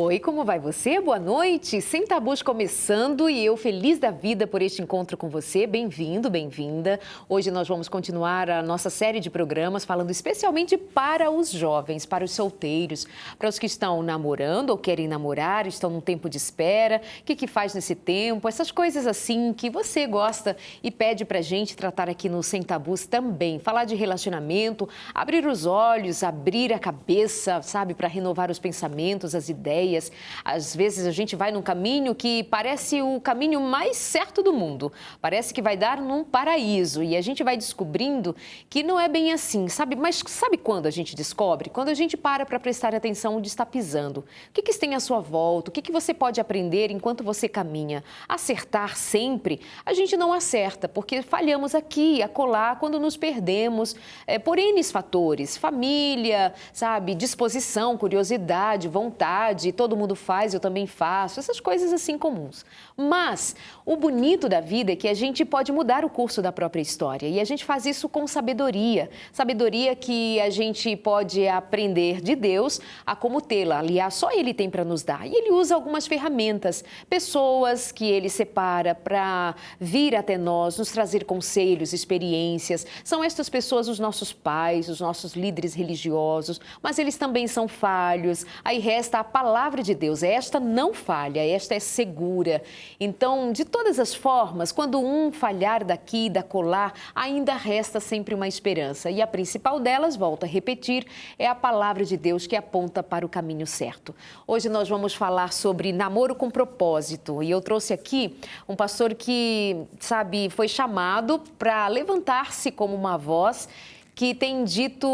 Oi, como vai você? Boa noite. Sem Tabus começando e eu feliz da vida por este encontro com você. Bem-vindo, bem-vinda. Hoje nós vamos continuar a nossa série de programas falando especialmente para os jovens, para os solteiros, para os que estão namorando ou querem namorar, estão num tempo de espera, o que faz nesse tempo, essas coisas assim que você gosta e pede pra gente tratar aqui no Sem Tabus também. Falar de relacionamento, abrir os olhos, abrir a cabeça, sabe, para renovar os pensamentos, as ideias. Às vezes a gente vai num caminho que parece o caminho mais certo do mundo. Parece que vai dar num paraíso e a gente vai descobrindo que não é bem assim, sabe? Mas sabe quando a gente descobre? Quando a gente para prestar atenção onde está pisando. O que tem à sua volta? O que você pode aprender enquanto você caminha? Acertar sempre? A gente não acerta, porque falhamos aqui, acolá, quando nos perdemos por N fatores. Família, sabe? Disposição, curiosidade, vontade. Todo mundo faz, eu também faço, essas coisas assim comuns. Mas o bonito da vida é que a gente pode mudar o curso da própria história e a gente faz isso com sabedoria. Sabedoria que a gente pode aprender de Deus a como tê-la. Aliás, só Ele tem para nos dar. E Ele usa algumas ferramentas, pessoas que Ele separa para vir até nós, nos trazer conselhos, experiências. São estas pessoas os nossos pais, os nossos líderes religiosos, mas eles também são falhos. Aí resta a palavra de Deus, esta não falha, esta é segura. Então, de todas as formas, quando um falhar daqui, da colar, ainda resta sempre uma esperança. E a principal delas, volto a repetir, é a palavra de Deus que aponta para o caminho certo. Hoje nós vamos falar sobre namoro com propósito. E eu trouxe aqui um pastor que, sabe, foi chamado para levantar-se como uma voz que tem dito,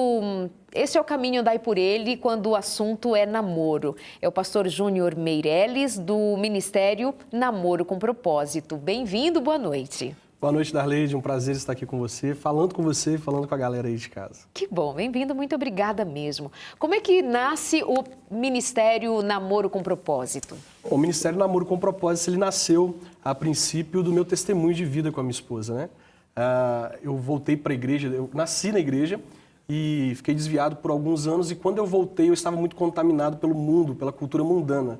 esse é o caminho, andai por ele, quando o assunto é namoro. É o pastor Júnior Meireles, do Ministério Namoro com Propósito. Bem-vindo, boa noite. Boa noite, Darleide, um prazer estar aqui com você, falando com a galera aí de casa. Que bom, bem-vindo, muito obrigada mesmo. Como é que nasce o Ministério Namoro com Propósito? O Ministério Namoro com Propósito, ele nasceu a princípio do meu testemunho de vida com a minha esposa, né? Eu voltei para a igreja, eu nasci na igreja e fiquei desviado por alguns anos e quando eu voltei eu estava muito contaminado pelo mundo, pela cultura mundana.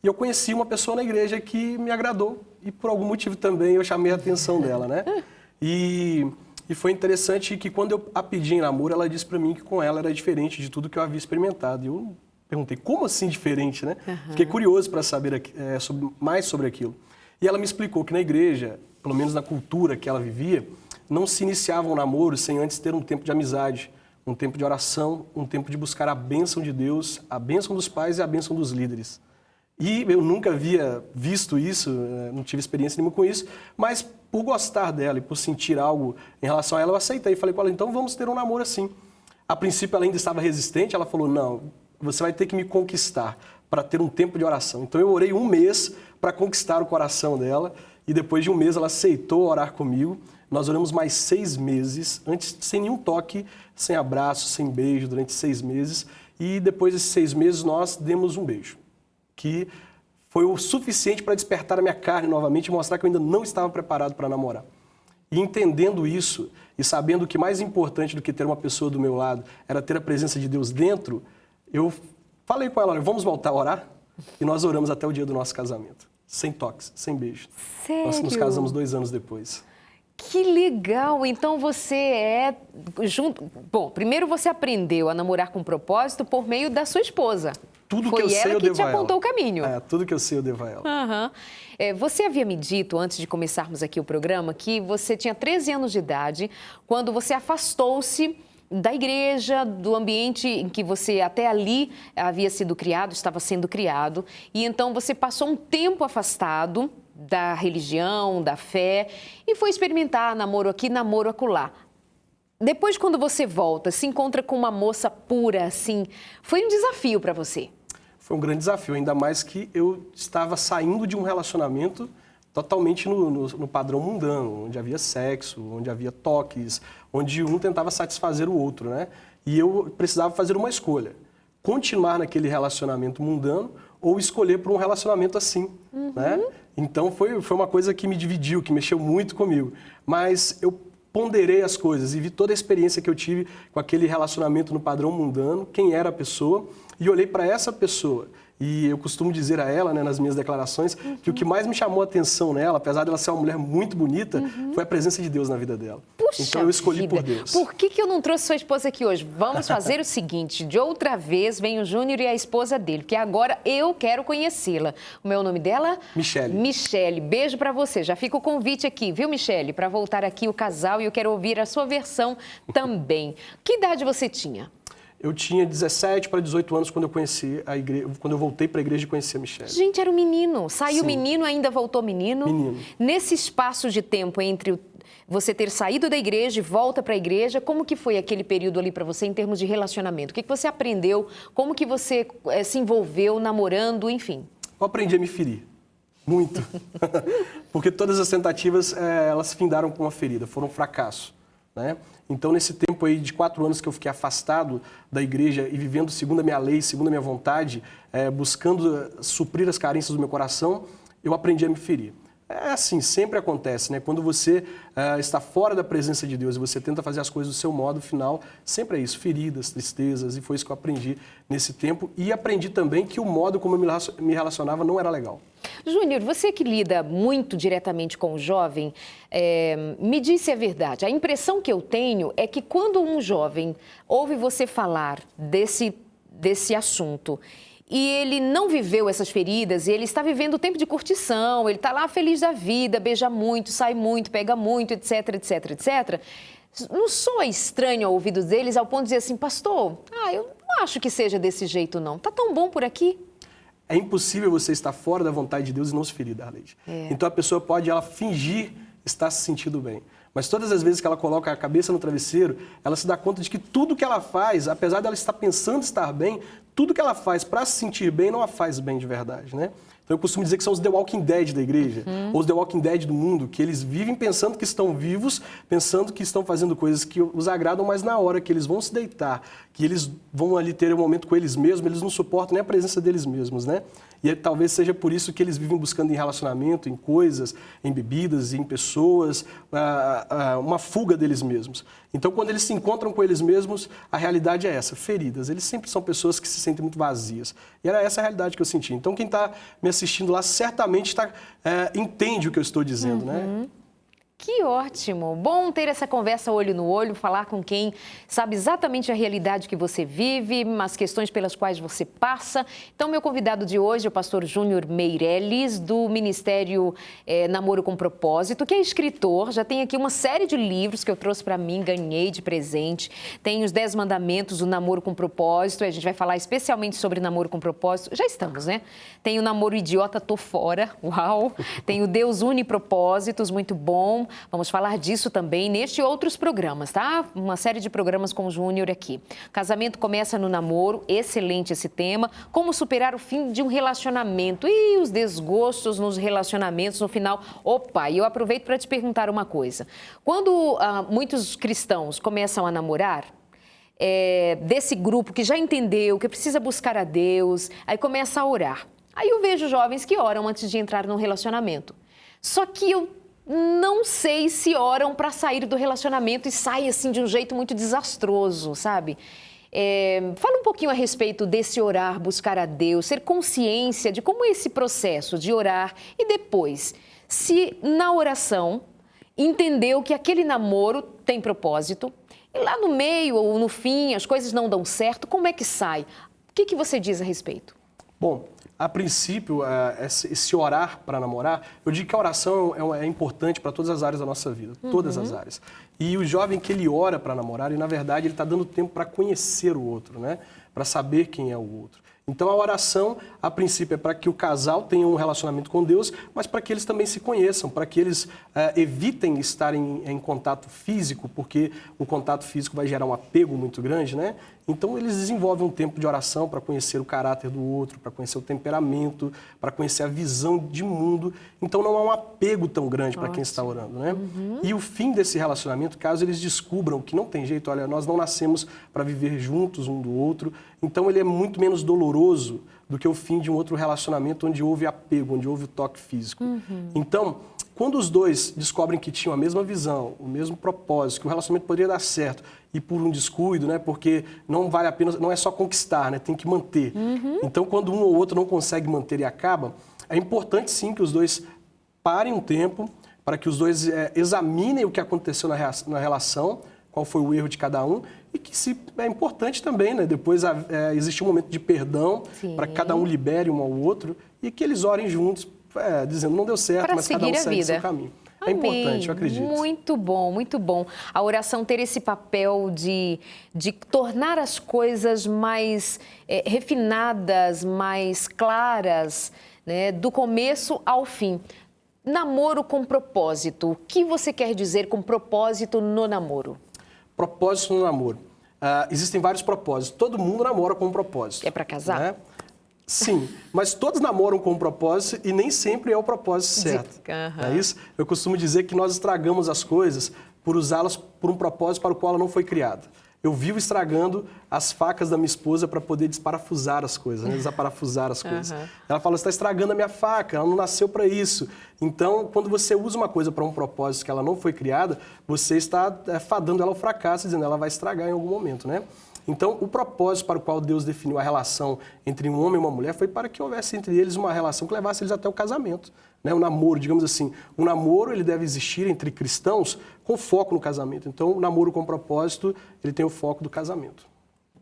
E eu conheci uma pessoa na igreja que me agradou e por algum motivo também eu chamei a atenção dela, né? E foi interessante que quando eu a pedi em namoro, ela disse para mim que com ela era diferente de tudo que eu havia experimentado. E eu perguntei, como assim diferente, né? Fiquei curioso para saber mais sobre aquilo. E ela me explicou que na igreja, pelo menos na cultura que ela vivia, não se iniciava um namoro sem antes ter um tempo de amizade, um tempo de oração, um tempo de buscar a bênção de Deus, a bênção dos pais e a bênção dos líderes. E eu nunca havia visto isso, não tive experiência nenhuma com isso, mas por gostar dela e por sentir algo em relação a ela, eu aceitei e falei com ela, então vamos ter um namoro assim. A princípio ela ainda estava resistente, ela falou, não, você vai ter que me conquistar para ter um tempo de oração. Então eu orei um mês para conquistar o coração dela e depois de um mês ela aceitou orar comigo. Nós oramos mais 6 meses, antes sem nenhum toque, sem abraço, sem beijo, durante 6 meses. E depois desses 6 meses nós demos um beijo, que foi o suficiente para despertar a minha carne novamente e mostrar que eu ainda não estava preparado para namorar. E entendendo isso e sabendo que mais importante do que ter uma pessoa do meu lado era ter a presença de Deus dentro, eu falei com ela, olha, vamos voltar a orar? E nós oramos até o dia do nosso casamento, sem toques, sem beijo. Sério? Nós nos casamos 2 anos depois. Que legal! Então você é junto. Bom, primeiro você aprendeu a namorar com propósito por meio da sua esposa. Tudo Foi que eu sei, ela eu que devo te a ela. apontou o caminho. Tudo que eu sei, eu devo a ela. Você havia me dito, antes de começarmos aqui o programa, que você tinha 13 anos de idade quando você afastou-se da igreja, do ambiente em que você até ali havia sido criado, estava sendo criado, e então você passou um tempo afastado da religião, da fé, e foi experimentar namoro aqui, namoro acolá. Depois, quando você volta, se encontra com uma moça pura, assim, foi um desafio para você? Foi um grande desafio, ainda mais que eu estava saindo de um relacionamento totalmente no padrão mundano, onde havia sexo, onde havia toques, onde um tentava satisfazer o outro, né? E eu precisava fazer uma escolha, continuar naquele relacionamento mundano ou escolher por um relacionamento assim, né? Então foi uma coisa que me dividiu, que mexeu muito comigo, mas eu ponderei as coisas e vi toda a experiência que eu tive com aquele relacionamento no padrão mundano, quem era a pessoa, e olhei para essa pessoa E eu costumo dizer a ela, né, nas minhas declarações, que o que mais me chamou a atenção nela, apesar dela ser uma mulher muito bonita, foi a presença de Deus na vida dela. Puxa então eu escolhi vida. por Deus. Por que eu não trouxe sua esposa aqui hoje? Vamos fazer o seguinte, de outra vez vem o Júnior e a esposa dele, que agora eu quero conhecê-la. O meu nome dela? Michele. Michele, beijo pra você. Já fica o convite aqui, viu, Michele? Pra voltar aqui o casal e eu quero ouvir a sua versão também. Que idade você tinha? Eu tinha 17 para 18 anos quando eu conheci a igreja, quando eu voltei para a igreja e conheci a Michele. Gente, era um menino. Saiu Sim. menino, ainda voltou menino. Menino. Nesse espaço de tempo entre você ter saído da igreja e volta para a igreja, como que foi aquele período ali para você em termos de relacionamento? O que você aprendeu? Como que você se envolveu namorando, enfim? Eu aprendi a me ferir. Muito. Porque todas as tentativas, elas findaram com uma ferida, foram um fracasso, né? Então, nesse tempo aí de 4 anos que eu fiquei afastado da igreja e vivendo segundo a minha lei, segundo a minha vontade, buscando suprir as carências do meu coração, eu aprendi a me ferir. É assim, sempre acontece, né? Quando você está fora da presença de Deus e você tenta fazer as coisas do seu modo, final, sempre é isso, feridas, tristezas, e foi isso que eu aprendi nesse tempo. E aprendi também que o modo como eu me relacionava não era legal. Júnior, você que lida muito diretamente com o jovem, me disse a verdade. A impressão que eu tenho é que quando um jovem ouve você falar desse assunto e ele não viveu essas feridas, e ele está vivendo o tempo de curtição, ele está lá feliz da vida, beija muito, sai muito, pega muito, etc, etc, etc. Não soa estranho ao ouvido deles ao ponto de dizer assim, pastor, eu não acho que seja desse jeito não, tá tão bom por aqui. É impossível você estar fora da vontade de Deus e não se ferir, Darleide. Então a pessoa pode fingir estar se sentindo bem. Mas todas as vezes que ela coloca a cabeça no travesseiro, ela se dá conta de que tudo que ela faz, apesar dela estar pensando estar bem, tudo que ela faz para se sentir bem não a faz bem de verdade, né? Então eu costumo dizer que são os The Walking Dead da igreja, ou os The Walking Dead do mundo, que eles vivem pensando que estão vivos, pensando que estão fazendo coisas que os agradam, mas na hora que eles vão se deitar, que eles vão ali ter um momento com eles mesmos, eles não suportam nem a presença deles mesmos, né? E talvez seja por isso que eles vivem buscando em relacionamento, em coisas, em bebidas, em pessoas, uma fuga deles mesmos. Então, quando eles se encontram com eles mesmos, a realidade é essa, feridas. Eles sempre são pessoas que se sentem muito vazias. E era essa a realidade que eu senti. Então, quem está me assistindo lá certamente entende o que eu estou dizendo, né? Que ótimo! Bom ter essa conversa olho no olho, falar com quem sabe exatamente a realidade que você vive, as questões pelas quais você passa. Então, meu convidado de hoje é o pastor Júnior Meirelles, do Ministério Namoro com Propósito, que é escritor, já tem aqui uma série de livros que eu trouxe para mim, ganhei de presente. Tem os 10 mandamentos do namoro com propósito, a gente vai falar especialmente sobre namoro com propósito. Já estamos, né? Tem o namoro idiota, tô fora, uau! Tem o Deus une propósitos, muito bom. Vamos falar disso também neste e outros programas, tá? Uma série de programas com o Júnior aqui. Casamento começa no namoro, excelente esse tema. Como superar o fim de um relacionamento e os desgostos nos relacionamentos no final. Opa, e eu aproveito para te perguntar uma coisa. Quando muitos cristãos começam a namorar, desse grupo que já entendeu, que precisa buscar a Deus, aí começa a orar. Aí eu vejo jovens que oram antes de entrar num relacionamento. Só que eu não sei se oram para sair do relacionamento e saem assim de um jeito muito desastroso, sabe? Fala um pouquinho a respeito desse orar, buscar a Deus, ter consciência de como é esse processo de orar e depois, se na oração entendeu que aquele namoro tem propósito e lá no meio ou no fim as coisas não dão certo, como é que sai? O que você diz a respeito? Bom, a princípio, esse orar para namorar, eu digo que a oração é importante para todas as áreas da nossa vida, todas as áreas. E o jovem que ele ora para namorar, e na verdade ele está dando tempo para conhecer o outro, né? Para saber quem é o outro. Então a oração, a princípio, é para que o casal tenha um relacionamento com Deus, mas para que eles também se conheçam, para que eles evitem estar em contato físico, porque o contato físico vai gerar um apego muito grande, né? Então eles desenvolvem um tempo de oração para conhecer o caráter do outro, para conhecer o temperamento, para conhecer a visão de mundo. Então não há um apego tão grande para quem está orando, né? E o fim desse relacionamento, caso eles descubram que não tem jeito, olha, nós não nascemos para viver juntos um do outro, então ele é muito menos doloroso do que o fim de um outro relacionamento onde houve apego, onde houve o toque físico. Então, quando os dois descobrem que tinham a mesma visão, o mesmo propósito, que o relacionamento poderia dar certo, e por um descuido, né? Porque não vale a pena, não é só conquistar, né? Tem que manter. Então, quando um ou outro não consegue manter e acaba, é importante sim que os dois parem um tempo para que os dois examinem o que aconteceu na relação, qual foi o erro de cada um, e que se é importante também, né? Depois existe um momento de perdão para que cada um libere um ao outro e que eles orem juntos, dizendo não deu certo, mas cada um segue seu caminho. É importante, eu acredito. Muito bom, muito bom. A oração ter esse papel de tornar as coisas mais refinadas, mais claras, né? Do começo ao fim. Namoro com propósito. O que você quer dizer com propósito no namoro? Propósito no namoro. Existem vários propósitos. Todo mundo namora com um propósito. É para casar? Né? Sim, mas todos namoram com um propósito e nem sempre é o propósito certo. É isso? Eu costumo dizer que nós estragamos as coisas por usá-las por um propósito para o qual ela não foi criada. Eu vivo estragando as facas da minha esposa para poder desparafusar as coisas, né? Desaparafusar as coisas. Ela fala, você está estragando a minha faca, ela não nasceu para isso. Então, quando você usa uma coisa para um propósito que ela não foi criada, você está fadando ela ao fracasso, dizendo que ela vai estragar em algum momento, né? Então, o propósito para o qual Deus definiu a relação entre um homem e uma mulher foi para que houvesse entre eles uma relação que levasse eles até o casamento. Né? O namoro, digamos assim, um namoro ele deve existir entre cristãos com foco no casamento. Então, o namoro com propósito, ele tem o foco do casamento.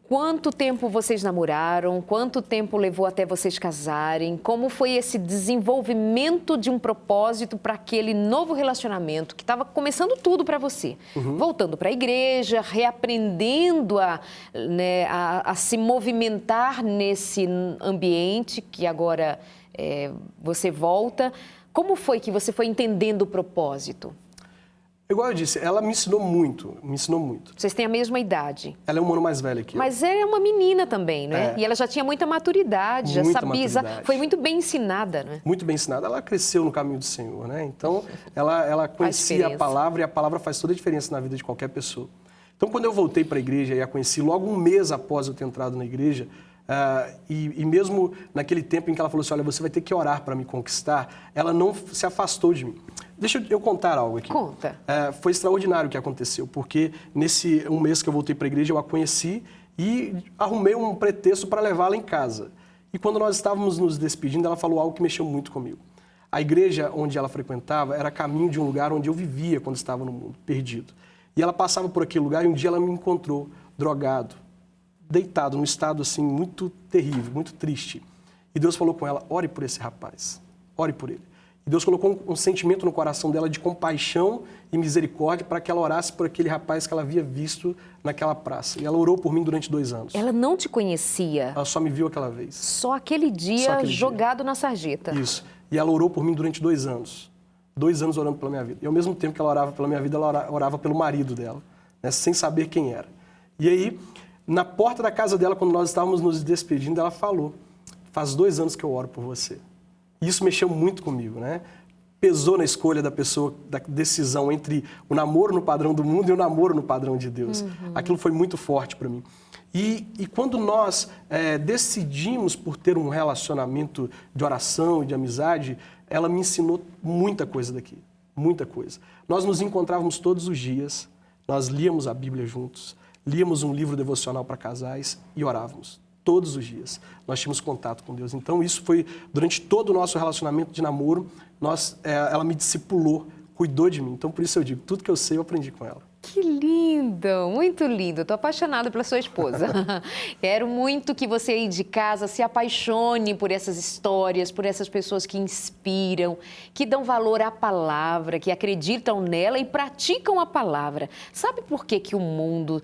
Quanto tempo vocês namoraram? Quanto tempo levou até vocês casarem? Como foi esse desenvolvimento de um propósito para aquele novo relacionamento que estava começando tudo para você? Voltando para a igreja, reaprendendo a se movimentar nesse ambiente que agora você volta. Como foi que você foi entendendo o propósito? Igual eu disse, ela me ensinou muito, me ensinou muito. Vocês têm a mesma idade. Ela é um ano mais velha que eu. Mas ela é uma menina também, né? E ela já tinha muita maturidade, já sabia, foi muito bem ensinada, né? Muito bem ensinada. Ela cresceu no caminho do Senhor, né? Então, ela conhecia a palavra e a palavra faz toda a diferença na vida de qualquer pessoa. Então, quando eu voltei para a igreja e a conheci logo um mês após eu ter entrado na igreja, e mesmo naquele tempo em que ela falou assim, olha, você vai ter que orar para me conquistar, ela não se afastou de mim. Deixa eu contar algo aqui. Conta. Foi extraordinário o que aconteceu, porque nesse um mês que eu voltei para a igreja, eu a conheci e arrumei um pretexto para levá-la em casa. E quando nós estávamos nos despedindo, ela falou algo que mexeu muito comigo. A igreja onde ela frequentava era caminho de um lugar onde eu vivia quando estava no mundo, perdido. E ela passava por aquele lugar e um dia ela me encontrou drogado, deitado, num estado assim muito terrível, muito triste. E Deus falou com ela, ore por esse rapaz, ore por ele. E Deus colocou um sentimento no coração dela de compaixão e misericórdia para que ela orasse por aquele rapaz que ela havia visto naquela praça. E ela orou por mim durante 2 anos. Ela não te conhecia? Ela só me viu aquela vez. Só aquele dia jogado na sarjeta? Isso. E ela orou por mim durante 2 anos. 2 anos orando pela minha vida. E ao mesmo tempo que ela orava pela minha vida, ela orava pelo marido dela, né, sem saber quem era. E aí, na porta da casa dela, quando nós estávamos nos despedindo, ela falou, faz 2 anos que eu oro por você. E isso mexeu muito comigo, né? Pesou na escolha da pessoa, da decisão entre o namoro no padrão do mundo e o namoro no padrão de Deus. Aquilo foi muito forte para mim. E quando nós decidimos por ter um relacionamento de oração e de amizade, ela me ensinou muita coisa daqui, muita coisa. Nós nos encontrávamos todos os dias, nós líamos a Bíblia juntos, líamos um livro devocional para casais e orávamos. Todos os dias nós tínhamos contato com Deus. Então isso foi, durante todo o nosso relacionamento de namoro, ela me discipulou, cuidou de mim. Então por isso eu digo, tudo que eu sei eu aprendi com ela. Que lindo, muito lindo. Estou apaixonada pela sua esposa. Quero muito que você aí de casa se apaixone por essas histórias, por essas pessoas que inspiram, que dão valor à palavra, que acreditam nela e praticam a palavra. Sabe por que que o mundo,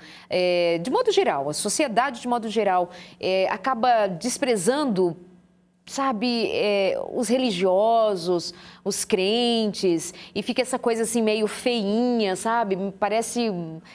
de modo geral, a sociedade de modo geral, acaba desprezando, sabe, os religiosos, os crentes, e fica essa coisa assim meio feinha, sabe? Parece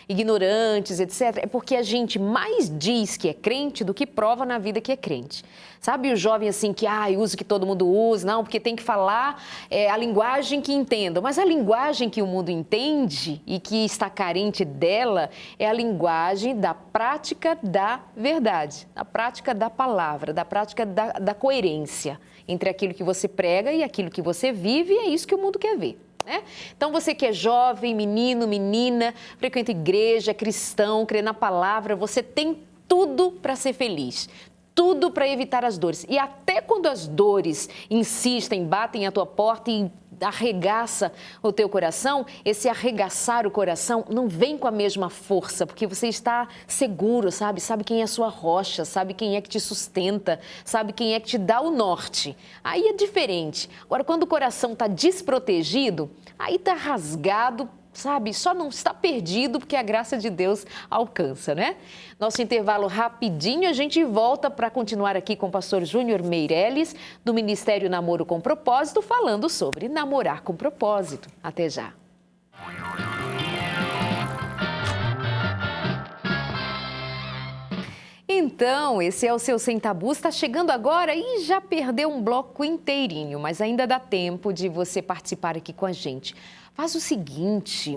ignorantes, etc. É porque a gente mais diz que é crente do que prova na vida que é crente. Sabe o jovem assim que, usa o que todo mundo usa, não, porque tem que falar a linguagem que entendam. Mas a linguagem que o mundo entende e que está carente dela é a linguagem da prática da verdade, da prática da palavra, da prática da coerência entre aquilo que você prega e aquilo que você vive, e é isso que o mundo quer ver. né? Então, você que é jovem, menino, menina, frequenta igreja, é cristão, crê na palavra, você tem tudo para ser feliz. Tudo para evitar as dores. E até quando as dores insistem, batem à tua porta e arregaça o teu coração, esse arregaçar o coração não vem com a mesma força, porque você está seguro, sabe? Sabe quem é a sua rocha, sabe quem é que te sustenta, sabe quem é que te dá o norte. Aí é diferente. Agora, quando o coração está desprotegido, aí está rasgado, sabe, só não está perdido porque a graça de Deus alcança, né? Nosso intervalo rapidinho, a gente volta para continuar aqui com o pastor Júnior Meirelles, do Ministério Namoro com Propósito, falando sobre namorar com propósito. Até já. Então, esse é o seu Sem Tabu, está chegando agora e já perdeu um bloco inteirinho, mas ainda dá tempo de você participar aqui com a gente. Faz o seguinte,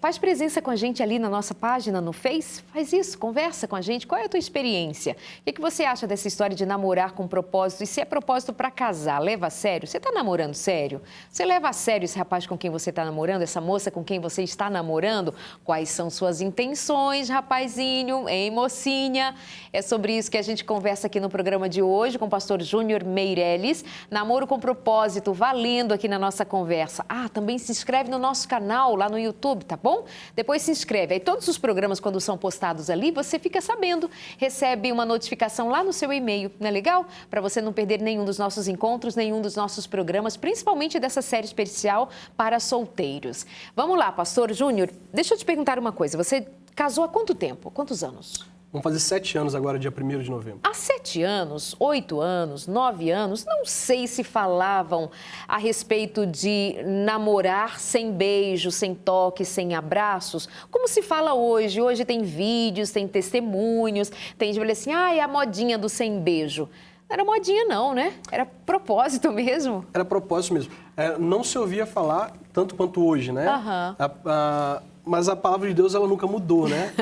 faz presença com a gente ali na nossa página no Face, faz isso, conversa com a gente, qual é a tua experiência? O que você acha dessa história de namorar com propósito? E se é propósito para casar, leva a sério? Você está namorando sério? Você leva a sério esse rapaz com quem você está namorando, essa moça com quem você está namorando? Quais são suas intenções, rapazinho, hein, mocinha? É sobre isso que a gente conversa aqui no programa de hoje com o pastor Júnior Meirelles. Namoro com propósito, valendo aqui na nossa conversa. Também se inscreve no nosso canal lá no YouTube, tá bom? Depois se inscreve. Aí todos os programas, quando são postados ali, você fica sabendo. Recebe uma notificação lá no seu e-mail, não é legal? Para você não perder nenhum dos nossos encontros, nenhum dos nossos programas, principalmente dessa série especial para solteiros. Vamos lá, pastor Júnior, deixa eu te perguntar uma coisa. Você casou há quanto tempo? Quantos anos? Vamos fazer 7 anos agora, dia 1º de novembro. Há 7 anos, 8 anos, 9 anos, não sei se falavam a respeito de namorar sem beijo, sem toque, sem abraços. Como se fala hoje? Hoje tem vídeos, tem testemunhos, tem gente que fala assim, é a modinha do sem beijo. Não era modinha não, né? Era propósito mesmo. Era propósito mesmo. Não se ouvia falar tanto quanto hoje, né? Mas a palavra de Deus, ela nunca mudou, né?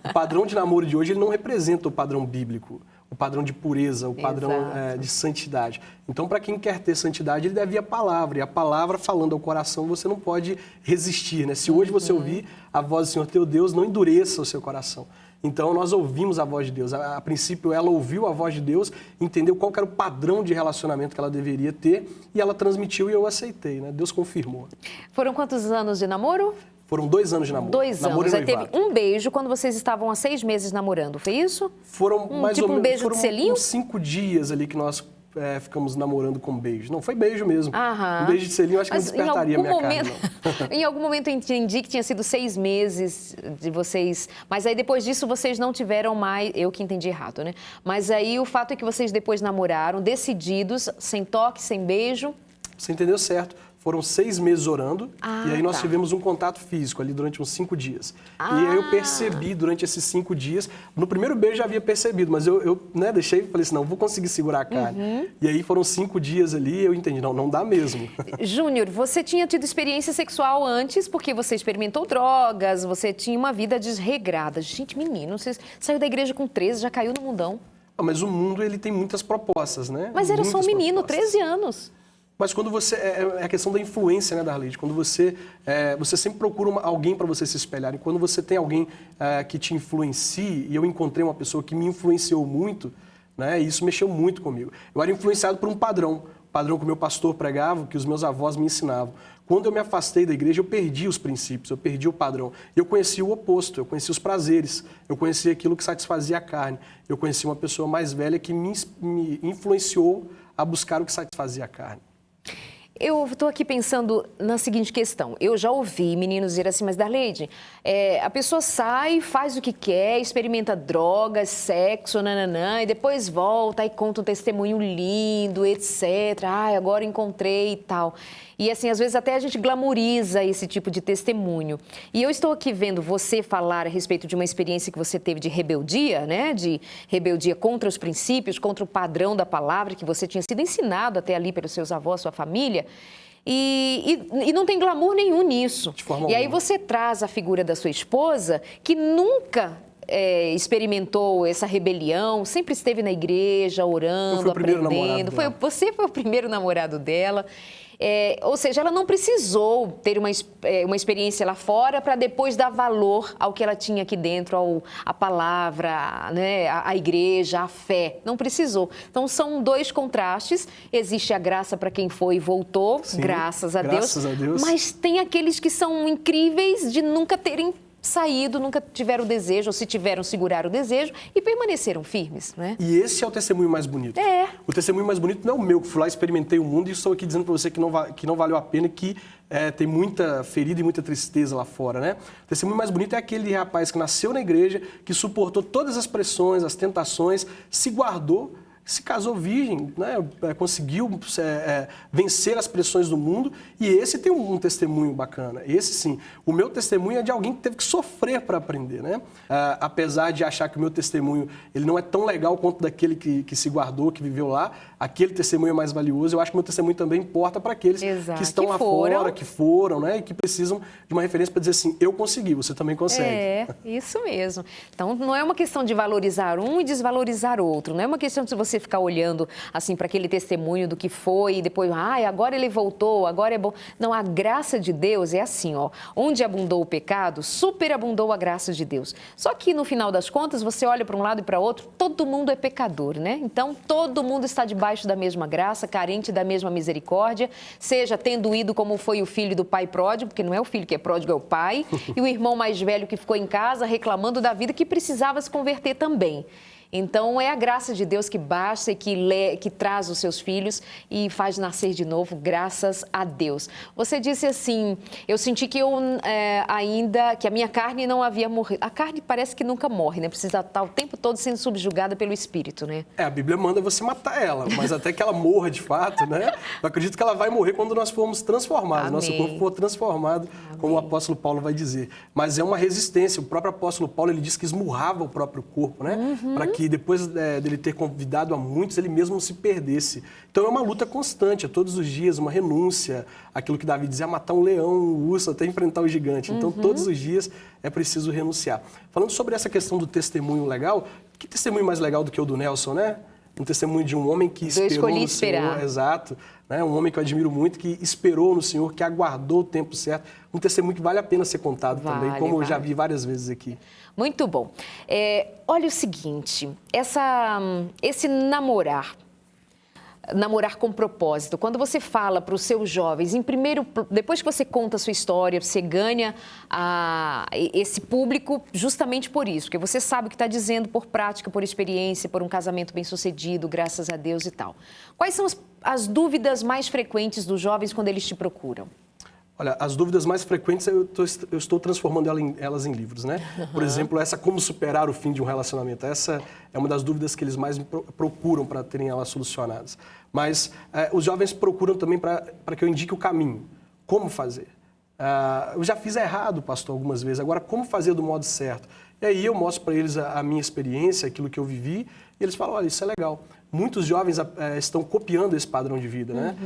O padrão de namoro de hoje, ele não representa o padrão bíblico, o padrão de pureza, o padrão de santidade. Então, para quem quer ter santidade, ele deve ir à palavra. E a palavra, falando ao coração, você não pode resistir, né? Se hoje você ouvir a voz do Senhor teu Deus, não endureça o seu coração. Então, nós ouvimos a voz de Deus. A princípio, ela ouviu a voz de Deus, entendeu qual era o padrão de relacionamento que ela deveria ter e ela transmitiu e eu aceitei, né? Deus confirmou. Foram quantos anos de namoro? Foram 2 anos de namoro. 2 anos. Aí teve um beijo quando vocês estavam há 6 meses namorando, foi isso? Foram mais ou menos. Um beijo de selinho? Uns 5 dias ali que nós ficamos namorando com beijo. Não, foi beijo mesmo. Um beijo de selinho, acho que não despertaria a minha carne, não. Em algum momento eu entendi que tinha sido 6 meses de vocês, mas aí depois disso vocês não tiveram mais, eu que entendi errado, né? Mas aí o fato é que vocês depois namoraram, decididos, sem toque, sem beijo. Você entendeu certo. Foram 6 meses orando e aí nós tivemos um contato físico ali durante uns 5 dias. E aí eu percebi durante esses 5 dias, no primeiro beijo já havia percebido, mas eu deixei e falei assim, não, vou conseguir segurar a carne. E aí foram 5 dias ali e eu entendi, não dá mesmo. Júnior, você tinha tido experiência sexual antes porque você experimentou drogas, você tinha uma vida desregrada. Gente, menino, você saiu da igreja com 13, já caiu no mundão. Mas o mundo, ele tem muitas propostas, né? Mas era só um menino, propostas. 13 anos. Mas quando você... É a questão da influência, né, Darlide? Quando você sempre procura alguém para você se espelhar. E quando você tem alguém que te influencie, e eu encontrei uma pessoa que me influenciou muito, né, e isso mexeu muito comigo. Eu era influenciado por um padrão que o meu pastor pregava, que os meus avós me ensinavam. Quando eu me afastei da igreja, eu perdi os princípios, eu perdi o padrão. Eu conheci o oposto, eu conheci os prazeres, eu conheci aquilo que satisfazia a carne. Eu conheci uma pessoa mais velha que me influenciou a buscar o que satisfazia a carne. Eu estou aqui pensando na seguinte questão. Eu já ouvi meninos dizer assim, mas Darleide, a pessoa sai, faz o que quer, experimenta drogas, sexo, nananã, e depois volta e conta um testemunho lindo, etc. Agora encontrei e tal. E assim, às vezes até a gente glamoriza esse tipo de testemunho. E eu estou aqui vendo você falar a respeito de uma experiência que você teve de rebeldia, né? De rebeldia contra os princípios, contra o padrão da palavra que você tinha sido ensinado até ali pelos seus avós, sua família. E não tem glamour nenhum nisso. E aí você traz a figura da sua esposa, que nunca experimentou essa rebelião, sempre esteve na igreja, orando, aprendendo. Você foi o primeiro namorado dela. Ou seja, ela não precisou ter uma experiência lá fora para depois dar valor ao que ela tinha aqui dentro, à palavra, né, à igreja, à fé. Não precisou. Então, são dois contrastes. Existe a graça para quem foi e voltou, sim, graças a graças a Deus. Mas tem aqueles que são incríveis de nunca terem saído, nunca tiveram o desejo, ou se tiveram, seguraram o desejo e permaneceram firmes, né? E esse é o testemunho mais bonito. O testemunho mais bonito não é o meu, que fui lá, experimentei o mundo e estou aqui dizendo para você que não valeu a pena, que tem muita ferida e muita tristeza lá fora, né? O testemunho mais bonito é aquele rapaz que nasceu na igreja, que suportou todas as pressões, as tentações, se guardou, se casou virgem, né? Conseguiu vencer as pressões do mundo, e esse tem um testemunho bacana. Esse sim. O meu testemunho é de alguém que teve que sofrer para aprender, né? Apesar de achar que o meu testemunho ele não é tão legal quanto daquele que se guardou, que viveu lá, aquele testemunho é mais valioso. Eu acho que o meu testemunho também importa para aqueles que estão lá fora, que foram, né? E que precisam de uma referência para dizer assim, eu consegui, você também consegue. Isso mesmo. Então, não é uma questão de valorizar um e desvalorizar outro. Não é uma questão de você ficar olhando assim para aquele testemunho do que foi e depois, agora ele voltou, agora é bom. Não, a graça de Deus é assim, ó. Onde abundou o pecado, superabundou a graça de Deus. Só que no final das contas, você olha para um lado e para outro, todo mundo é pecador, né? Então, todo mundo está debaixo da mesma graça, carente da mesma misericórdia, seja tendo ido como foi o filho do pai pródigo, porque não é o filho que é pródigo, é o pai, e o irmão mais velho que ficou em casa reclamando da vida, que precisava se converter também. Então, é a graça de Deus que basta e que traz os seus filhos e faz nascer de novo, graças a Deus. Você disse assim, eu senti que que a minha carne não havia morrido. A carne parece que nunca morre, né? Precisa estar o tempo todo sendo subjugada pelo Espírito, né? A Bíblia manda você matar ela, mas até que ela morra de fato, né? Eu acredito que ela vai morrer quando nós formos transformados, nosso corpo for transformado, como o apóstolo Paulo vai dizer. Mas é uma resistência, o próprio apóstolo Paulo, ele diz que esmurrava o próprio corpo, né? Para que depois dele ter convidado a muitos, ele mesmo não se perdesse. Então é uma luta constante, é todos os dias, uma renúncia, aquilo que Davi dizia, matar um leão, um urso, até enfrentar o gigante. Então todos os dias é preciso renunciar. Falando sobre essa questão do testemunho legal, que testemunho mais legal do que o do Nelson, né? Um testemunho de um homem que esperou no Senhor, exato, né? Um homem que eu admiro muito, que esperou no Senhor, que aguardou o tempo certo. Um testemunho que vale a pena ser contado também, como eu já vi várias vezes aqui. Muito bom. Olha o seguinte, esse namorar com propósito, quando você fala para os seus jovens, depois que você conta a sua história, você ganha esse público justamente por isso, porque você sabe o que está dizendo por prática, por experiência, por um casamento bem-sucedido, graças a Deus e tal. Quais são as dúvidas mais frequentes dos jovens quando eles te procuram? Olha, as dúvidas mais frequentes eu estou transformando elas em livros, né? Por exemplo, como superar o fim de um relacionamento. Essa é uma das dúvidas que eles mais procuram para terem elas solucionadas. Mas os jovens procuram também para que eu indique o caminho. Como fazer? Eu já fiz errado, pastor, algumas vezes. Agora, como fazer do modo certo? E aí eu mostro para eles a minha experiência, aquilo que eu vivi, e eles falam, olha, isso é legal. Muitos jovens estão copiando esse padrão de vida, né?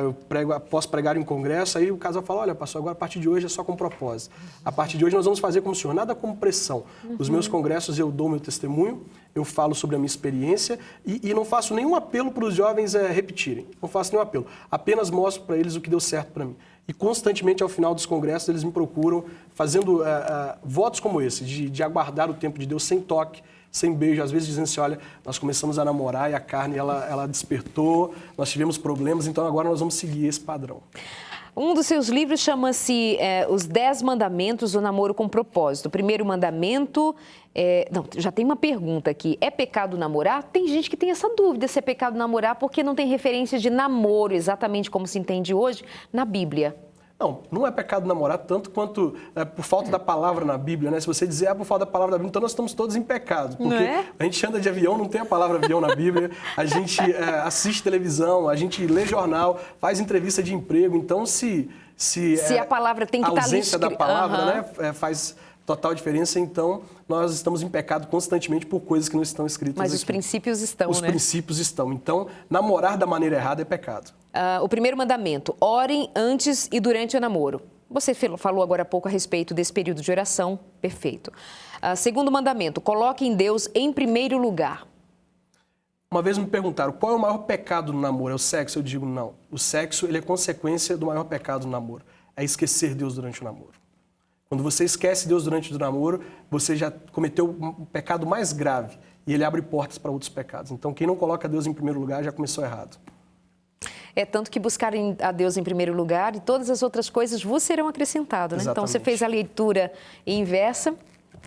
Eu posso pregar em um congresso, aí o casal fala, olha, pastor, agora a partir de hoje é só com propósito. A partir de hoje nós vamos fazer como o senhor, nada como pressão. Os meus congressos eu dou meu testemunho, eu falo sobre a minha experiência e não faço nenhum apelo para os jovens repetirem. Não faço nenhum apelo. Apenas mostro para eles o que deu certo para mim. E constantemente, ao final dos congressos, eles me procuram fazendo votos como esse, de aguardar o tempo de Deus sem toque, sem beijo, às vezes dizendo assim, olha, nós começamos a namorar e a carne, ela despertou, nós tivemos problemas, então agora nós vamos seguir esse padrão. Um dos seus livros chama-se Os 10 Mandamentos do Namoro com Propósito. O primeiro mandamento... já tem uma pergunta aqui. É pecado namorar? Tem gente que tem essa dúvida se é pecado namorar porque não tem referência de namoro, exatamente como se entende hoje, na Bíblia. Não é pecado namorar tanto quanto por falta da palavra na Bíblia, né? Se você dizer, por falta da palavra na Bíblia, então nós estamos todos em pecado. Porque a gente anda de avião, não tem a palavra avião na Bíblia, a gente assiste televisão, a gente lê jornal, faz entrevista de emprego. Então, se a palavra tem que estar ali. A ausência da palavra, né, faz total diferença, então nós estamos em pecado constantemente por coisas que não estão escritas Mas aqui. Os princípios estão, Os princípios estão. Então, namorar da maneira errada é pecado. O primeiro mandamento, orem antes e durante o namoro. Você falou agora há pouco a respeito desse período de oração, perfeito. Segundo mandamento, coloquem Deus em primeiro lugar. Uma vez me perguntaram, qual é o maior pecado no namoro? É o sexo? Eu digo, não. O sexo, ele é consequência do maior pecado no namoro. É esquecer Deus durante o namoro. Quando você esquece Deus durante o namoro, você já cometeu um pecado mais grave. E ele abre portas para outros pecados. Então, quem não coloca Deus em primeiro lugar já começou errado. É tanto que buscar a Deus em primeiro lugar e todas as outras coisas vos serão acrescentadas, né? Então, você fez a leitura inversa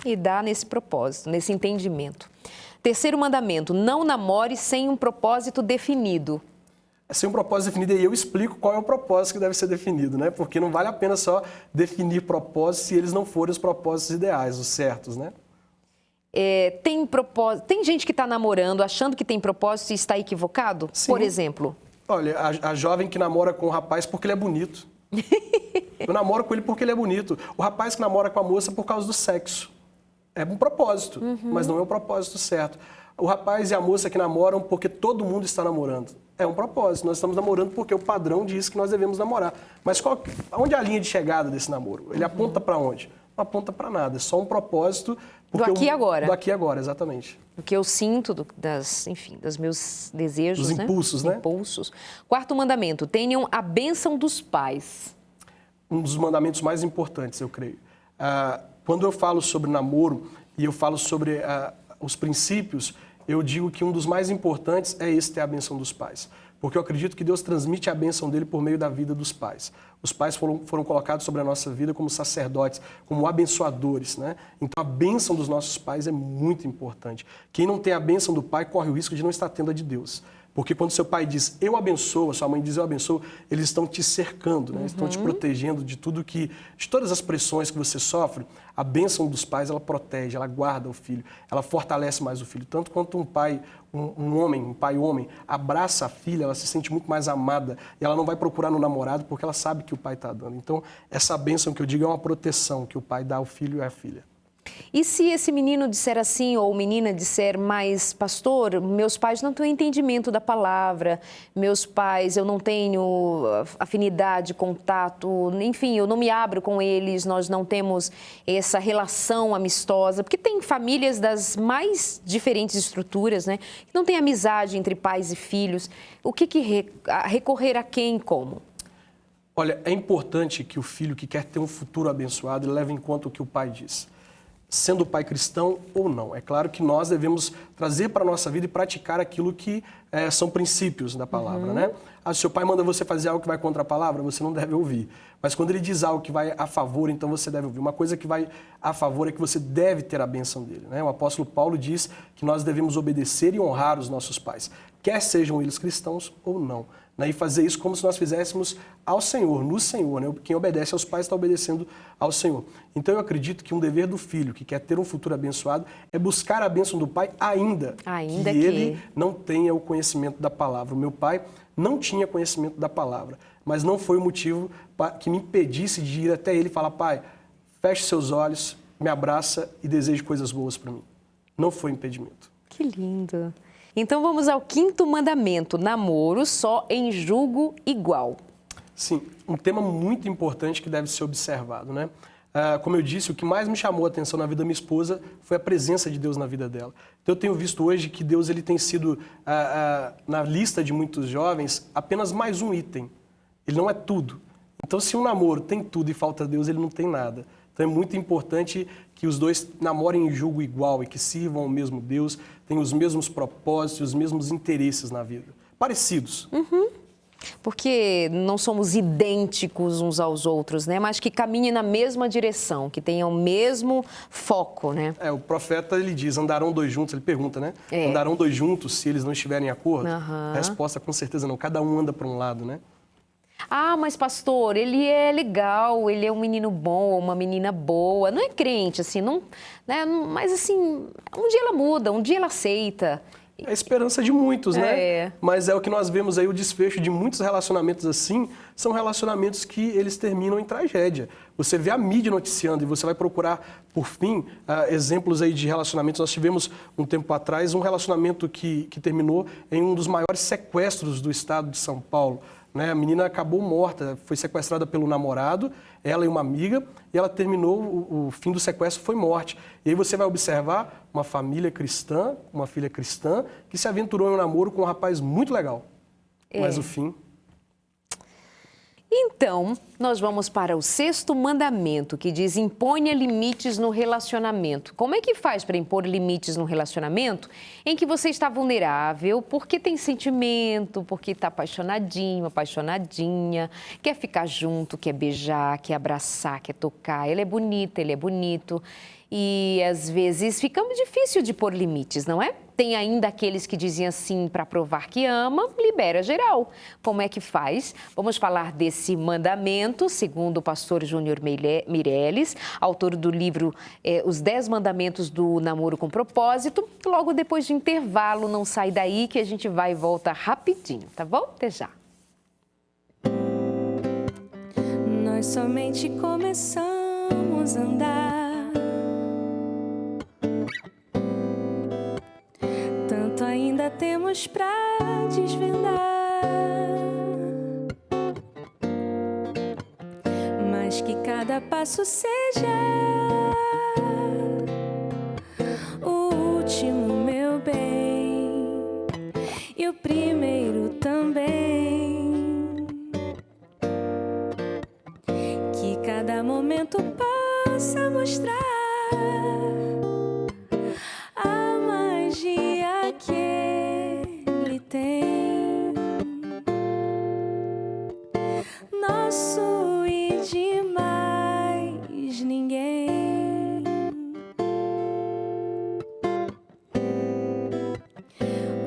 e dá nesse propósito, nesse entendimento. Terceiro mandamento, não namore sem um propósito definido. Sem um propósito definido, e eu explico qual é o propósito que deve ser definido, né? Porque não vale a pena só definir propósitos se eles não forem os propósitos ideais, os certos, né? Tem gente que está namorando achando que tem propósito e está equivocado? Sim. Por exemplo? Olha, a jovem que namora com o rapaz porque ele é bonito. Eu namoro com ele porque ele é bonito. O rapaz que namora com a moça por causa do sexo. É um propósito, mas não é um propósito certo. O rapaz e a moça que namoram porque todo mundo está namorando. É um propósito. Nós estamos namorando porque o padrão diz que nós devemos namorar. Mas onde é a linha de chegada desse namoro? Ele aponta para onde? Não aponta para nada. É só um propósito. Do aqui e agora. Do aqui e agora, exatamente. O que eu sinto, dos meus desejos, dos impulsos, né? Impulsos. Quarto mandamento, tenham a bênção dos pais. Um dos mandamentos mais importantes, eu creio. Quando eu falo sobre namoro e eu falo sobre os princípios, eu digo que um dos mais importantes é esse ter a bênção dos pais. Porque eu acredito que Deus transmite a bênção dele por meio da vida dos pais. Os pais foram colocados sobre a nossa vida como sacerdotes, como abençoadores, né? Então a bênção dos nossos pais é muito importante. Quem não tem a bênção do pai corre o risco de não estar tendo a de Deus. Porque quando seu pai diz, eu abençoo, a sua mãe diz, eu abençoo, eles estão te cercando, né? Estão te protegendo de de todas as pressões que você sofre. A bênção dos pais, ela protege, ela guarda o filho, ela fortalece mais o filho. Tanto quanto um pai, um pai homem, abraça a filha, ela se sente muito mais amada e ela não vai procurar no namorado porque ela sabe que o pai está dando. Então, essa bênção que eu digo é uma proteção que o pai dá ao filho e à filha. E se esse menino disser assim, ou menina disser, mas pastor, meus pais não têm entendimento da palavra, meus pais, eu não tenho afinidade, contato, enfim, eu não me abro com eles, nós não temos essa relação amistosa, porque tem famílias das mais diferentes estruturas, né? Que não tem amizade entre pais e filhos. O que recorrer a quem e como? Olha, é importante que o filho que quer ter um futuro abençoado ele leve em conta o que o pai diz. Sendo o pai cristão ou não. É claro que nós devemos trazer para a nossa vida e praticar aquilo que são princípios da palavra, né? Se seu pai manda você fazer algo que vai contra a palavra, você não deve ouvir. Mas quando ele diz algo que vai a favor, então você deve ouvir. Uma coisa que vai a favor é que você deve ter a bênção dele, né? O apóstolo Paulo diz que nós devemos obedecer e honrar os nossos pais, quer sejam eles cristãos ou não. E fazer isso como se nós fizéssemos ao Senhor, no Senhor, né? Quem obedece aos pais está obedecendo ao Senhor. Então eu acredito que um dever do filho que quer ter um futuro abençoado é buscar a bênção do pai ainda que ele não tenha o conhecimento da palavra. O meu pai não tinha conhecimento da palavra, mas não foi o motivo que me impedisse de ir até ele e falar, pai, feche seus olhos, me abraça e deseje coisas boas para mim. Não foi impedimento. Que lindo! Então vamos ao quinto mandamento, namoro só em julgo igual. Sim, um tema muito importante que deve ser observado, né? Como eu disse, o que mais me chamou a atenção na vida da minha esposa foi a presença de Deus na vida dela. Então eu tenho visto hoje que Deus ele tem sido, na lista de muitos jovens, apenas mais um item. Ele não é tudo. Então se um namoro tem tudo e falta Deus, ele não tem nada. Então é muito importante que os dois namorem em julgo igual e que sirvam ao mesmo Deus, tenham os mesmos propósitos, os mesmos interesses na vida. Parecidos. Porque não somos idênticos uns aos outros, né? Mas que caminhem na mesma direção, que tenham o mesmo foco, né? O profeta, ele diz, andarão dois juntos, ele pergunta, né? Andarão dois juntos se eles não estiverem em acordo? A resposta, com certeza não. Cada um anda para um lado, né? Ah, mas pastor, ele é legal, ele é um menino bom, uma menina boa. Não é crente, assim, não, né? Mas assim, um dia ela muda, um dia ela aceita. É a esperança de muitos, né? Mas é o que nós vemos aí, o desfecho de muitos relacionamentos assim, são relacionamentos que eles terminam em tragédia. Você vê a mídia noticiando e você vai procurar, por fim, exemplos aí de relacionamentos. Nós tivemos, um tempo atrás, um relacionamento que terminou em um dos maiores sequestros do estado de São Paulo. Né? A menina acabou morta, foi sequestrada pelo namorado, ela e uma amiga, e ela terminou, o fim do sequestro foi morte. E aí você vai observar uma família cristã, uma filha cristã, que se aventurou em um namoro com um rapaz muito legal. Mas o fim... Então, nós vamos para o 6º mandamento, que diz: imponha limites no relacionamento. Como é que faz para impor limites no relacionamento em que você está vulnerável, porque tem sentimento, porque está apaixonadinho, apaixonadinha, quer ficar junto, quer beijar, quer abraçar, quer tocar, ela é bonita, ele é bonito. E às vezes fica difícil de pôr limites, não é? Tem ainda aqueles que dizem assim, para provar que ama, libera geral. Como é que faz? Vamos falar desse mandamento, segundo o pastor Júnior Meirelles, autor do livro Os 10 Mandamentos do Namoro com Propósito. Logo depois de intervalo, não sai daí que a gente vai e volta rapidinho, tá bom? Até já. Nós somente começamos a andar. Tanto ainda temos pra desvendar, mas que cada passo seja o último, meu bem, e o primeiro também. Que cada momento possa mostrar a magia que ele tem, nosso e de mais ninguém.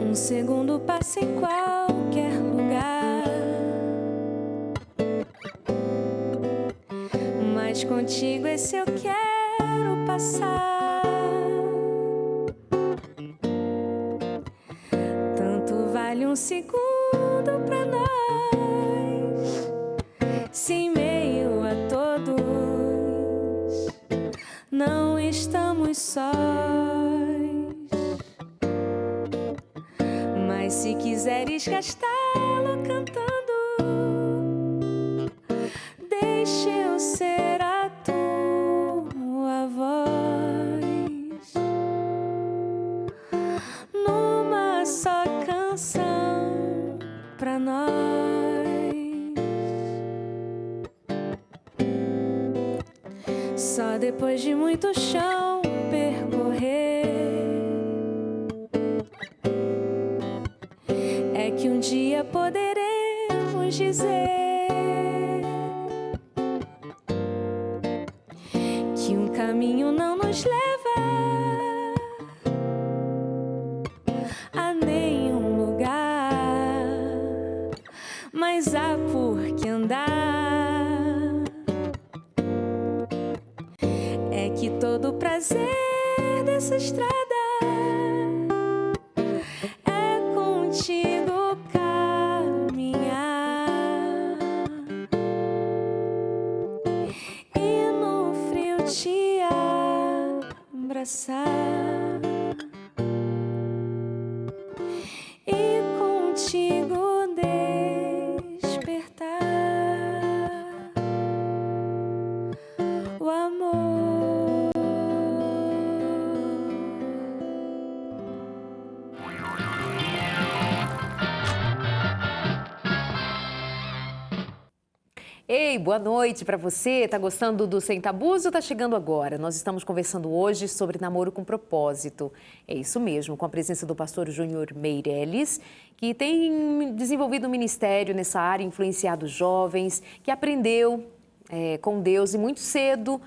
Um segundo passa em qualquer lugar, mas contigo esse eu quero passar. Vale um segundo pra nós, se em meio a todos não estamos sós. Mas se quiseres gastá-lo cantando, deixa eu ser a tua voz numa só canção pra nós. Só depois de muito chão percorrer é que um dia poderemos dizer que um caminho não nos leva a nenhum lugar, mas há por que andar. É que todo o prazer dessa estrada é contigo caminhar e no frio te abraçar. E contigo despertar o amor. Ei, boa noite para você. Tá gostando do Sem Tabus ou tá chegando agora? Nós estamos conversando hoje sobre namoro com propósito. É isso mesmo, com a presença do pastor Júnior Meirelles, que tem desenvolvido um ministério nessa área, influenciado jovens, que aprendeu com Deus e muito cedo,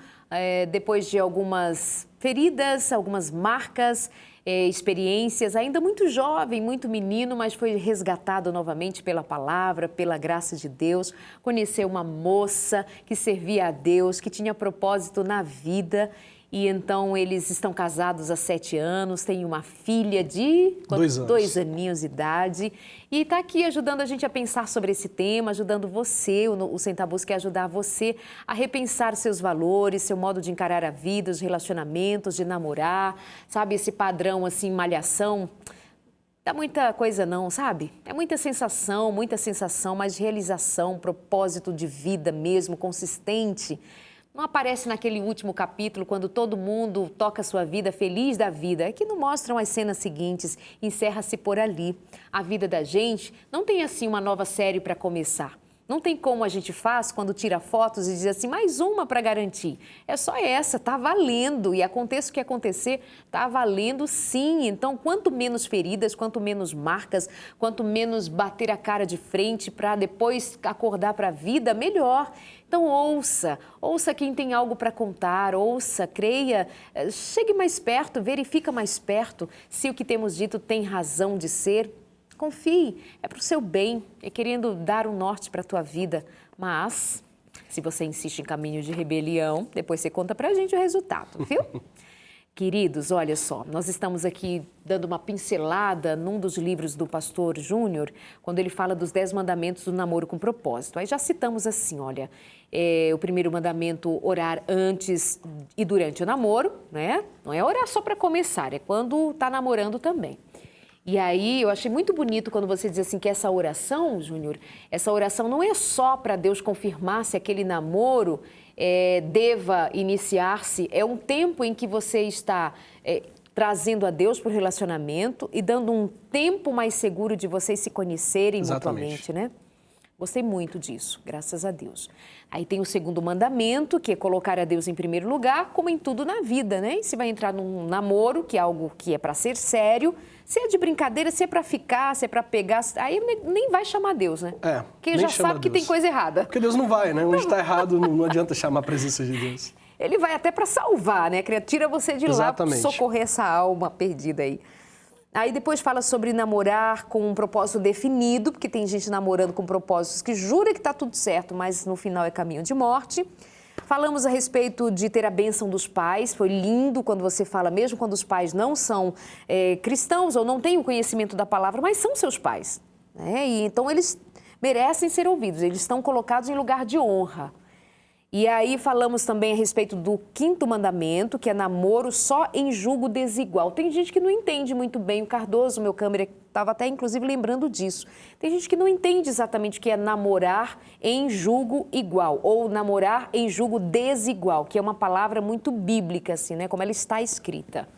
depois de algumas feridas, algumas marcas, experiências, ainda muito jovem, muito menino, mas foi resgatado novamente pela palavra, pela graça de Deus. Conheceu uma moça que servia a Deus, que tinha propósito na vida E então eles estão casados há 7 anos, têm uma filha de 2 anos. 2 aninhos de idade. E está aqui ajudando a gente a pensar sobre esse tema, ajudando você, o Sem Tabus quer ajudar você a repensar seus valores, seu modo de encarar a vida, os relacionamentos, de namorar, sabe? Esse padrão assim, malhação. Dá muita coisa não, sabe? É muita sensação, mas realização, propósito de vida mesmo, consistente. Não aparece naquele último capítulo, quando todo mundo toca a sua vida, feliz da vida. É que não mostram as cenas seguintes, encerra-se por ali. A vida da gente não tem assim uma nova série para começar. Não tem como a gente faz quando tira fotos e diz assim, mais uma para garantir. É só essa, tá valendo. E aconteça o que acontecer, tá valendo sim. Então, quanto menos feridas, quanto menos marcas, quanto menos bater a cara de frente para depois acordar para a vida, melhor. Então, ouça quem tem algo para contar, ouça, creia, chegue mais perto, verifica mais perto se o que temos dito tem razão de ser. Confie, é para o seu bem, é querendo dar um norte para a tua vida. Mas, se você insiste em caminho de rebelião, depois você conta para a gente o resultado, viu? Queridos, olha só, nós estamos aqui dando uma pincelada num dos livros do pastor Júnior, quando ele fala dos 10 mandamentos do namoro com propósito. Aí já citamos assim, olha, o primeiro mandamento, orar antes e durante o namoro, né? Não é orar só para começar, é quando está namorando também. E aí, eu achei muito bonito quando você diz assim que essa oração, Júnior, essa oração não é só para Deus confirmar se aquele namoro deva iniciar-se, é um tempo em que você está trazendo a Deus para o relacionamento e dando um tempo mais seguro de vocês se conhecerem mutuamente, né? Gostei muito disso, graças a Deus. Aí tem o segundo mandamento, que é colocar a Deus em primeiro lugar, como em tudo na vida, né? E se vai entrar num namoro, que é algo que é para ser sério, se é de brincadeira, se é para ficar, se é para pegar, aí nem vai chamar Deus, né? Porque já sabe que tem coisa errada. Porque Deus não vai, né? Onde está errado, não adianta chamar a presença de Deus. Ele vai até para salvar, né? Tira você de lá para socorrer essa alma perdida aí. Aí depois fala sobre namorar com um propósito definido, porque tem gente namorando com propósitos que jura que está tudo certo, mas no final é caminho de morte. Falamos a respeito de ter a bênção dos pais, foi lindo quando você fala, mesmo quando os pais não são cristãos ou não têm o conhecimento da palavra, mas são seus pais, né? E então eles merecem ser ouvidos, eles estão colocados em lugar de honra. E aí falamos também a respeito do 5º mandamento, que é namoro só em julgo desigual. Tem gente que não entende muito bem, o Cardoso, meu câmera, estava até inclusive lembrando disso. Tem gente que não entende exatamente o que é namorar em julgo igual, ou namorar em julgo desigual, que é uma palavra muito bíblica, assim, né? Como ela está escrita.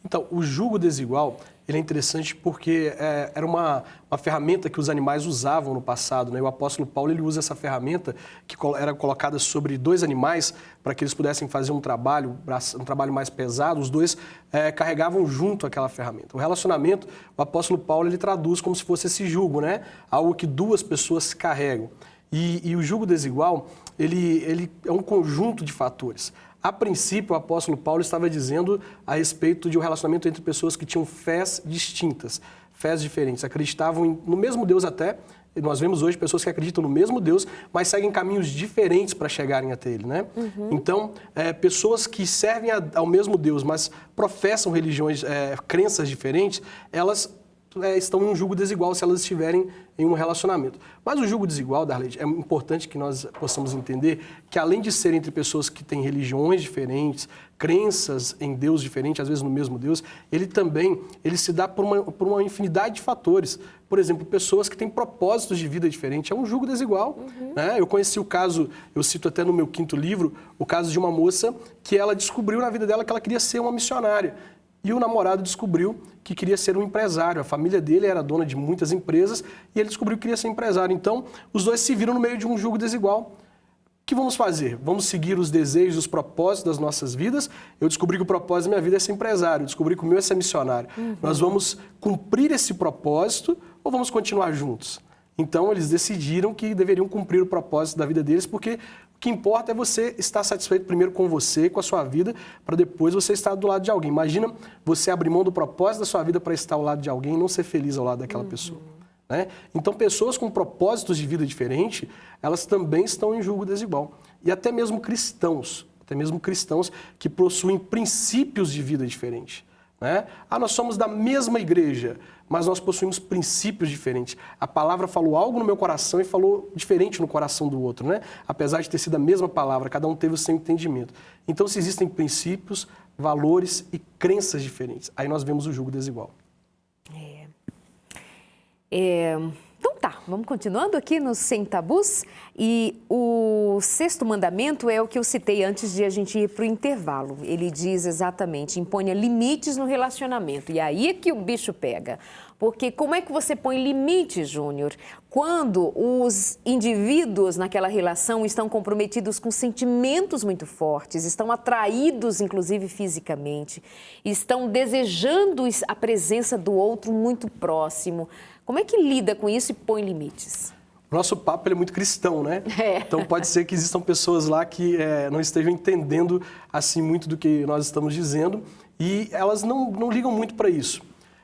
Então, o julgo desigual, ele é interessante porque era uma ferramenta que os animais usavam no passado, né? O apóstolo Paulo, ele usa essa ferramenta que era colocada sobre 2 animais para que eles pudessem fazer um trabalho mais pesado. Os 2 carregavam junto aquela ferramenta. O relacionamento, o apóstolo Paulo, ele traduz como se fosse esse jugo, né? Algo que 2 pessoas carregam. E o jugo desigual, ele é um conjunto de fatores. A princípio, o apóstolo Paulo estava dizendo a respeito de um relacionamento entre pessoas que tinham fés distintas, fés diferentes, acreditavam no mesmo Deus até. Nós vemos hoje pessoas que acreditam no mesmo Deus, mas seguem caminhos diferentes para chegarem até Ele, né? Então, pessoas que servem ao mesmo Deus, mas professam religiões, crenças diferentes, elas estão em um jugo desigual se elas estiverem em um relacionamento. Mas o jugo desigual, Darlete, é importante que nós possamos entender que, além de ser entre pessoas que têm religiões diferentes, crenças em Deus diferentes, às vezes no mesmo Deus, ele se dá por uma infinidade de fatores. Por exemplo, pessoas que têm propósitos de vida diferentes. É um jugo desigual. Né? Eu conheci o caso, eu cito até no meu 5º livro, o caso de uma moça que ela descobriu na vida dela que ela queria ser uma missionária. E o namorado descobriu que queria ser um empresário. A família dele era dona de muitas empresas e ele descobriu que queria ser empresário. Então, os 2 se viram no meio de um jugo desigual. O que vamos fazer? Vamos seguir os desejos, os propósitos das nossas vidas? Eu descobri que o propósito da minha vida é ser empresário. Eu descobri que o meu é ser missionário. Nós vamos cumprir esse propósito ou vamos continuar juntos? Então, eles decidiram que deveriam cumprir o propósito da vida deles, porque o que importa é você estar satisfeito primeiro com você, com a sua vida, para depois você estar do lado de alguém. Imagina você abrir mão do propósito da sua vida para estar ao lado de alguém e não ser feliz ao lado daquela pessoa. Né? Então, pessoas com propósitos de vida diferentes, elas também estão em julgo desigual. E até mesmo cristãos até mesmo cristãos que possuem princípios de vida diferentes. Né? Nós somos da mesma igreja, mas nós possuímos princípios diferentes. A palavra falou algo no meu coração e falou diferente no coração do outro, né? Apesar de ter sido a mesma palavra, cada um teve o seu entendimento. Então, se existem princípios, valores e crenças diferentes, aí nós vemos o jugo desigual. Então tá, vamos continuando aqui no Sem Tabus. E o 6º mandamento é o que eu citei antes de a gente ir para o intervalo. Ele diz exatamente, imponha limites no relacionamento. E aí é que o bicho pega. Porque como é que você põe limites, Júnior, quando os indivíduos naquela relação estão comprometidos com sentimentos muito fortes, estão atraídos, inclusive fisicamente, estão desejando a presença do outro muito próximo? Como é que lida com isso e põe limites? O nosso papo ele é muito cristão, né? Então pode ser que existam pessoas lá que não estejam entendendo assim muito do que nós estamos dizendo e elas não ligam muito para isso.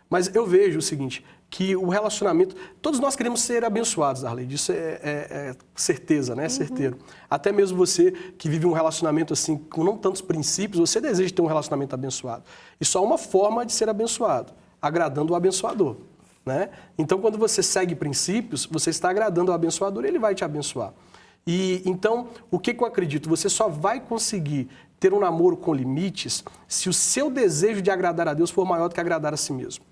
Mas eu vejo o seguinte, que o relacionamento... Todos nós queremos ser abençoados, Darley, disso é certeza, né? Certeiro. Até mesmo você que vive um relacionamento assim, com não tantos princípios, você deseja ter um relacionamento abençoado. E só há uma forma de ser abençoado, agradando o abençoador. Né? Então, quando você segue princípios, você está agradando ao abençoador e ele vai te abençoar. E então, o que eu acredito? Você só vai conseguir ter um namoro com limites se o seu desejo de agradar a Deus for maior do que agradar a si mesmo.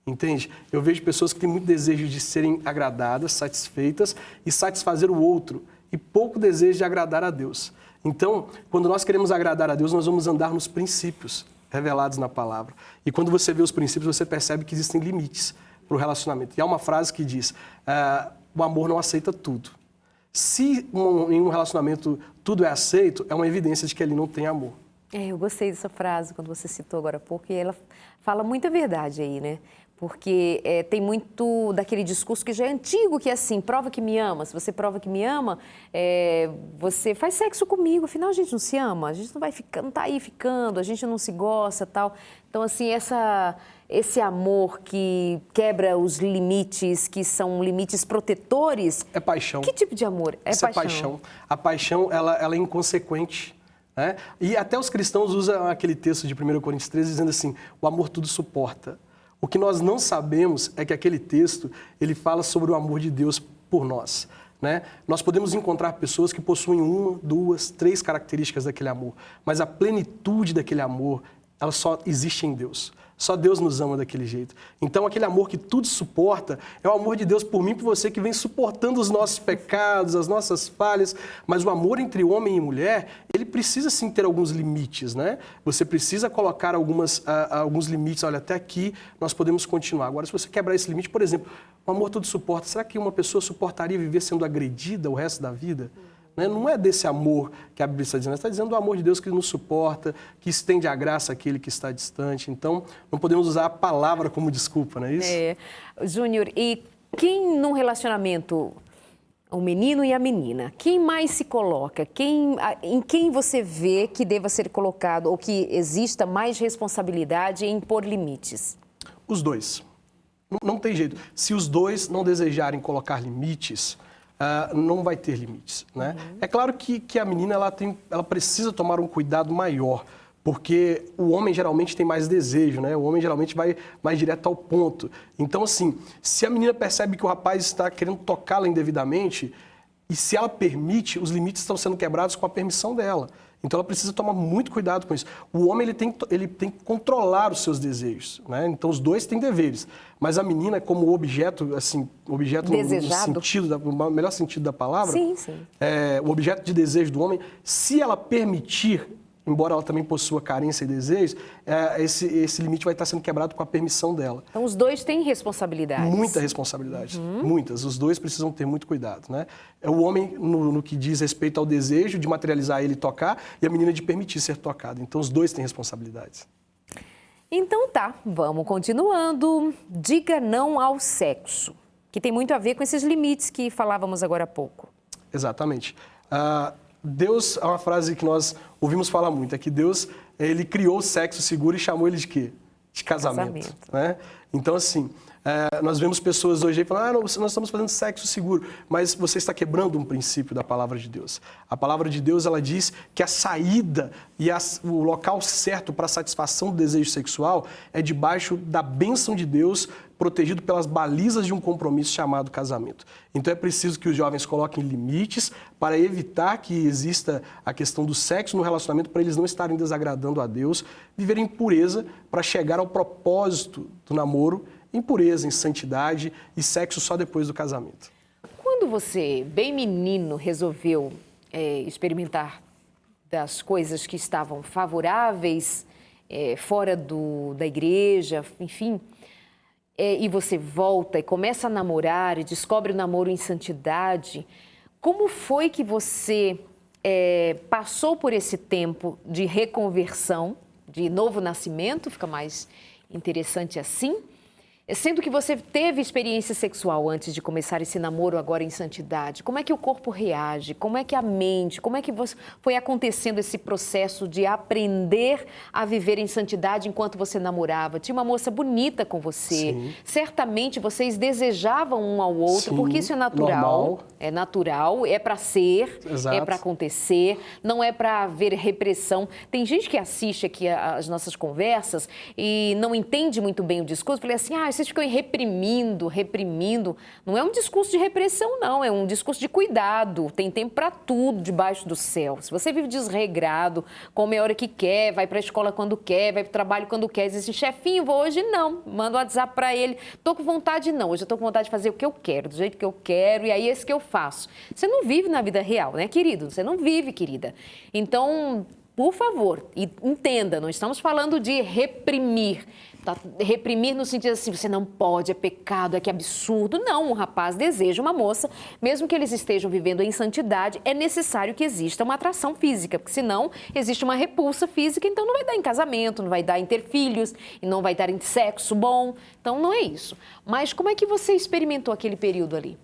Entende? Eu vejo pessoas que têm muito desejo de serem agradadas, satisfeitas e satisfazer o outro e pouco desejo de agradar a Deus. Então, quando nós queremos agradar a Deus, nós vamos andar nos princípios revelados na palavra. E quando você vê os princípios, você percebe que existem limites para o relacionamento. E há uma frase que diz, o amor não aceita tudo. Se em um relacionamento tudo é aceito, é uma evidência de que ali não tem amor. Eu gostei dessa frase, quando você citou agora há pouco, e ela fala muita verdade aí, né? Porque tem muito daquele discurso que já é antigo, que é assim, prova que me ama. Se você prova que me ama, você faz sexo comigo. Afinal, a gente não se ama, a gente não vai ficando, não tá aí ficando, a gente não se gosta, tal. Então, assim, esse amor que quebra os limites, que são limites protetores... É paixão. Que tipo de amor? Isso é paixão. A paixão, ela é inconsequente. Né? E até os cristãos usam aquele texto de 1 Coríntios 13, dizendo assim, o amor tudo suporta. O que nós não sabemos é que aquele texto, ele fala sobre o amor de Deus por nós. Né? Nós podemos encontrar pessoas que possuem 1, 2, 3 características daquele amor, mas a plenitude daquele amor, ela só existe em Deus. Só Deus nos ama daquele jeito. Então, aquele amor que tudo suporta é o amor de Deus por mim e por você, que vem suportando os nossos pecados, as nossas falhas. Mas o amor entre homem e mulher, ele precisa sim ter alguns limites, né? Você precisa colocar alguns limites. Olha, até aqui nós podemos continuar. Agora, se você quebrar esse limite, por exemplo, o amor tudo suporta. Será que uma pessoa suportaria viver sendo agredida o resto da vida? Não é desse amor que a Bíblia está dizendo, ela está dizendo do amor de Deus que nos suporta, que estende a graça àquele que está distante. Então, não podemos usar a palavra como desculpa, não é isso? Júnior, e quem num relacionamento, o menino e a menina, quem mais se coloca? Em quem você vê que deva ser colocado ou que exista mais responsabilidade em impor limites? Os dois. Não tem jeito. Se os dois não desejarem colocar limites... não vai ter limites, né? É claro que a menina ela precisa tomar um cuidado maior, porque o homem geralmente tem mais desejo, né? O homem geralmente vai mais direto ao ponto. Então, assim, se a menina percebe que o rapaz está querendo tocá-la indevidamente, e se ela permite, os limites estão sendo quebrados com a permissão dela. Então, ela precisa tomar muito cuidado com isso. O homem ele tem que controlar os seus desejos, né? Então, os dois têm deveres. Mas a menina, como objeto, assim, objeto no melhor sentido da palavra, sim. O objeto de desejo do homem, se ela permitir, embora ela também possua carência e desejos, esse limite vai estar sendo quebrado com a permissão dela. Então, os dois têm responsabilidades. Muita responsabilidade, muitas. Os dois precisam ter muito cuidado, né? É o homem no que diz respeito ao desejo de materializar ele e tocar, e a menina de permitir ser tocada. Então, os dois têm responsabilidades. Então tá, vamos continuando. Diga não ao sexo, que tem muito a ver com esses limites que falávamos agora há pouco. Exatamente. Deus, é uma frase que nós ouvimos falar muito, é que Deus, ele criou o sexo seguro e chamou ele de quê? De casamento. Né? Então, assim, Nós vemos pessoas hoje aí falando, nós estamos fazendo sexo seguro, mas você está quebrando um princípio da palavra de Deus. A palavra de Deus, ela diz que a saída e o local certo para a satisfação do desejo sexual é debaixo da bênção de Deus, protegido pelas balizas de um compromisso chamado casamento. Então é preciso que os jovens coloquem limites para evitar que exista a questão do sexo no relacionamento, para eles não estarem desagradando a Deus, viverem em pureza para chegar ao propósito do namoro, em pureza, em santidade e sexo só depois do casamento. Quando você, bem menino, resolveu experimentar das coisas que estavam favoráveis fora da igreja, enfim, e você volta e começa a namorar e descobre o namoro em santidade, como foi que você passou por esse tempo de reconversão, de novo nascimento, fica mais interessante assim, sendo que você teve experiência sexual antes de começar esse namoro agora em santidade? Como é que o corpo reage? Como é que a mente, como é que foi acontecendo esse processo de aprender a viver em santidade enquanto você namorava? Tinha uma moça bonita com você. Sim. Certamente vocês desejavam um ao outro, Sim, porque isso é natural. normal. É natural, é para ser, Exato. é para acontecer, não é para haver repressão. Tem gente que assiste aqui as nossas conversas e não entende muito bem o discurso. Falei assim, vocês ficam reprimindo. Não é um discurso de repressão, não. É um discurso de cuidado. Tem tempo para tudo debaixo do céu. Se você vive desregrado, come a hora que quer, vai para a escola quando quer, vai para o trabalho quando quer, diz assim, chefinho, vou hoje não. Manda um WhatsApp para ele. Tô com vontade não. Hoje eu tô com vontade de fazer o que eu quero, do jeito que eu quero, e aí é isso que eu faço. Você não vive na vida real, né, querido? Você não vive, querida. Então, por favor, entenda, não estamos falando de reprimir. Tá? Reprimir no sentido assim, você não pode, é pecado, é que absurdo. Não, um rapaz deseja uma moça, mesmo que eles estejam vivendo em santidade, é necessário que exista uma atração física, porque senão existe uma repulsa física, então não vai dar em casamento, não vai dar em ter filhos, e não vai dar em sexo bom, então não é isso. Mas como é que você experimentou aquele período ali?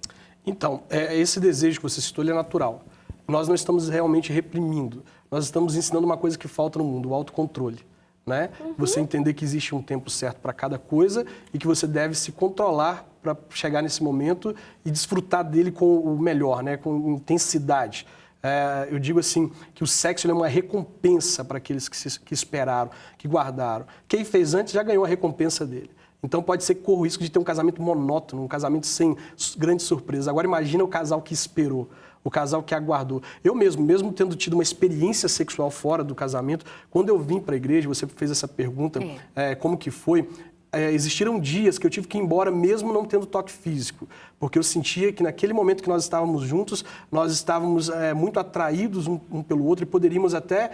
Então, esse desejo que você citou, ele é natural. Nós não estamos realmente reprimindo, nós estamos ensinando uma coisa que falta no mundo, o autocontrole. Né? Uhum. Você entender que existe um tempo certo para cada coisa e que você deve se controlar para chegar nesse momento e desfrutar dele com o melhor, né? Com intensidade. Eu digo assim, que o sexo é uma recompensa para aqueles que esperaram, que guardaram. Quem fez antes já ganhou a recompensa dele. Então pode ser que corra o risco de ter um casamento monótono, um casamento sem grandes surpresas. Agora imagina o casal que esperou. O casal que aguardou. Eu mesmo tendo tido uma experiência sexual fora do casamento, quando eu vim para a igreja, você fez essa pergunta, como que foi? Existiram dias que eu tive que ir embora mesmo não tendo toque físico, porque eu sentia que naquele momento que nós estávamos juntos, nós estávamos muito atraídos um pelo outro e poderíamos até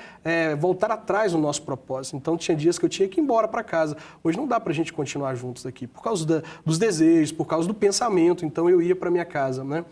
voltar atrás no nosso propósito. Então tinha dias que eu tinha que ir embora para casa. Hoje não dá para a gente continuar juntos aqui, por causa dos desejos, por causa do pensamento, então eu ia para minha casa, né?